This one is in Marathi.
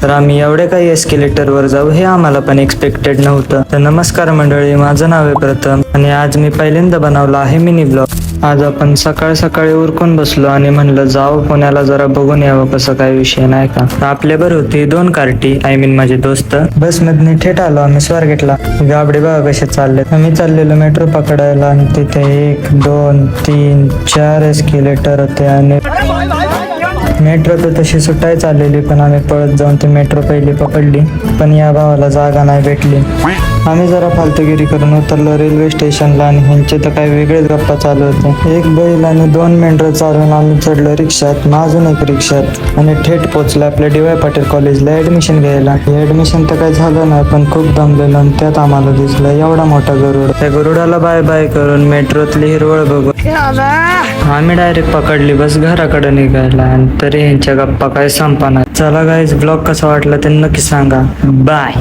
तर आम्ही एवढे काही एस्केलेटरवर जाऊ हे आम्हाला पण एक्सपेक्टेड नव्हतं. तर नमस्कार मंडळी, माझं नाव आहे प्रथम आणि आज मी पहिल्यांदा बनवला आहे मिनी ब्लॉग. आज आपण सकाळ सकाळी उरकून बसलो आणि म्हणलं जाऊ पुण्याला जरा बघून यावं कसं काय विषय नाही का. आपल्याबर होती 2 कार्टी, आय मीन माझे दोस्त. बस मधने थेट आलो आम्ही स्वारगेटला. गाबडे बघा कसे चालले. आम्ही चाललेलो मेट्रो पकडायला आणि तिथे 1 2 3 4 एस्केलेटर होते आणि मेट्रो तर तशी सुटाय चाललेली, पण आम्ही पळत जाऊन ती मेट्रो पहिली पकडली. पण या भावाला जागा नाही भेटली. आम्ही जरा फालतूगिरी करून उतरलो रेल्वे स्टेशनला आणि ह्यांचे तर काही वेगळेच गप्पा चालू होते. 1 बैल आणि 2 मेंढरं चालून आम्ही चढलो रिक्षात, अजून 1 रिक्षात आणि थेट पोचलो आपल्या डी वाय पाटील कॉलेजला ऍडमिशन घ्यायला. ऍडमिशन तर काही झालं नाही, पण खूप दमलेलो आणि त्यात आम्हाला दिसलं एवढा मोठा गरुड. त्या गरुडाला बाय बाय करून मेट्रोतली हिरवळ बघून आम्ही डायरेक्ट पकडली बस घराकडे निघायला. आणि तरी ह्यांच्या गप्पा काय संपणार. चला गाईज, ब्लॉग कसा वाटला ते नक्की सांगा. बाय.